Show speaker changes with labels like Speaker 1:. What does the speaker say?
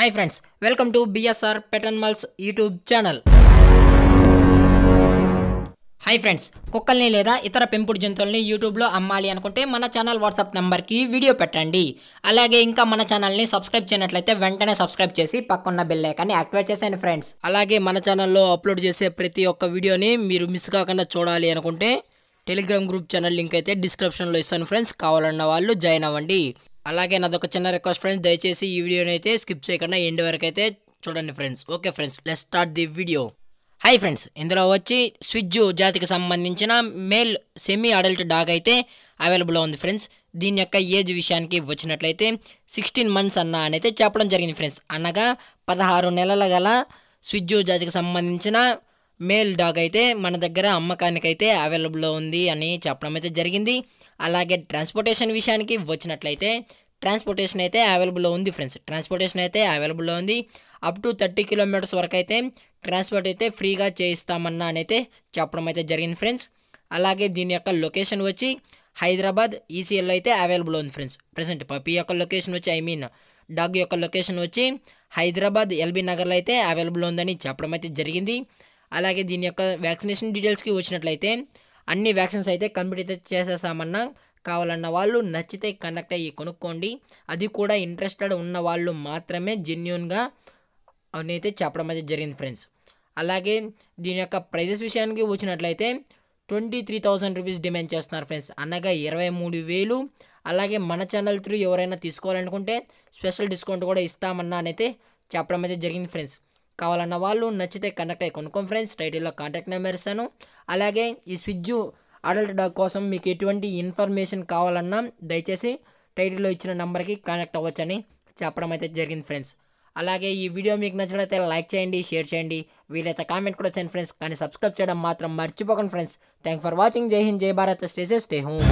Speaker 1: Hi friends, welcome to BSR pet animals YouTube channel. Hi friends, కుక్కల్ని లేదా ఇతర పెంపుడు జంతువుల్ని యూట్యూబ్లో అమ్మాలి అనుకుంటే మన ఛానల్ వాట్సాప్ నెంబర్కి వీడియో పెట్టండి. అలాగే ఇంకా మన ఛానల్ని సబ్స్క్రైబ్ చేయనట్లయితే వెంటనే సబ్స్క్రైబ్ చేసి పక్కన్న బెల్ ఐకాన్ని యాక్టివేట్ చేసేయండి ఫ్రెండ్స్. అలాగే మన ఛానల్లో అప్లోడ్ చేసే ప్రతి ఒక్క వీడియోని మీరు మిస్ కాకుండా చూడాలి అనుకుంటే టెలిగ్రామ్ గ్రూప్ ఛానల్ లింక్ అయితే డిస్క్రిప్షన్లో ఇస్తాను ఫ్రెండ్స్. కావాలన్న వాళ్ళు జాయిన్ అవ్వండి. అలాగే నాదొక చిన్న రిక్వెస్ట్ ఫ్రెండ్స్, దయచేసి ఈ వీడియోని అయితే స్కిప్ చేయకుండా ఎండ్ వరకు అయితే చూడండి friends. Okay friends, let's start the video. Hi friends, ఇందులో వచ్చి స్విజ్జు జాతికి సంబంధించిన మేల్ సెమీ అడల్ట్ డాగ్ అయితే అవైలబుల్లో ఉంది ఫ్రెండ్స్. దీని యొక్క ఏజ్ విషయానికి వచ్చినట్లయితే 16 months అయితే చెప్పడం జరిగింది ఫ్రెండ్స్. అనగా 16 నెలల గల స్విజ్జు జాతికి సంబంధించిన మేల్ డాగ్ అయితే మన దగ్గర అమ్మకానికైతే అవైలబుల్లో ఉంది అని చెప్పడం అయితే జరిగింది. అలాగే ట్రాన్స్పోర్టేషన్ విషయానికి వచ్చినట్లయితే ట్రాన్స్పోర్టేషన్ అయితే అవైలబుల్లో ఉంది ఫ్రెండ్స్. ట్రాన్స్పోర్టేషన్ అయితే అవైలబుల్లో ఉంది. అప్ టు 30 kilometers వరకు అయితే ట్రాన్స్పోర్ట్ అయితే ఫ్రీగా చేయిస్తామన్నా అని అయితే చెప్పడం అయితే జరిగింది ఫ్రెండ్స్. అలాగే దీని యొక్క లొకేషన్ వచ్చి హైదరాబాద్ ఈసీఎల్ అయితే అవైలబుల్ ఉంది ఫ్రెండ్స్. ప్రెసెంట్ పప్పీ యొక్క లొకేషన్ వచ్చి డాగ్ యొక్క లొకేషన్ వచ్చి హైదరాబాద్ ఎల్బీ నగర్లో అయితే అవైలబుల్ ఉందని చెప్పడం అయితే జరిగింది. అలాగే దీని యొక్క వ్యాక్సినేషన్ డీటెయిల్స్కి వచ్చినట్లయితే అన్ని వ్యాక్సిన్స్ అయితే కంప్లీట్ అయితే చేసేసామన్నా, కావాలన్న వాళ్ళు నచ్చితే కనెక్ట్ అయ్యి కొనుక్కోండి. అది కూడా ఇంట్రెస్టెడ్ ఉన్న వాళ్ళు మాత్రమే జెన్యూన్గా అని అయితే చెప్పడం అయితే జరిగింది ఫ్రెండ్స్. అలాగే దీని యొక్క ప్రైజెస్ విషయానికి వచ్చినట్లయితే 23,000 రూపీస్ డిమాండ్ చేస్తున్నారు ఫ్రెండ్స్, అనగా 23,000. అలాగే మన ఛానల్ త్రూ ఎవరైనా తీసుకోవాలనుకుంటే స్పెషల్ డిస్కౌంట్ కూడా ఇస్తామన్నా అని అయితే చెప్పడం అయితే జరిగింది ఫ్రెండ్స్. కావాలన్న వాళ్ళు నచ్చితే కనెక్ట్ అయ్యి కొనుక్కోండి ఫ్రెండ్స్. టైటిల్లో కాంటాక్ట్ నెంబర్ ఇస్తాను. అలాగే ఈ స్విజ్జు అడల్ట్ డాగ్ కోసం మీకు ఎటువంటి ఇన్ఫర్మేషన్ కావాలన్నా దయచేసి టైటిల్లో ఇచ్చిన నెంబర్కి కాంటాక్ట్ అవ్వచ్చని చెప్పడం అయితే జరిగింది ఫ్రెండ్స్. అలాగే ఈ వీడియో మీకు నచ్చినట్లయితే లైక్ చేయండి, షేర్ చేయండి, వీలైతే కామెంట్ కూడా చేయండి ఫ్రెండ్స్. కానీ సబ్స్క్రైబ్ చేయడం మాత్రం మర్చిపోకండి ఫ్రెండ్స్. Thank for watching. జై హింద్, జై Bharat, stay safe, stay home.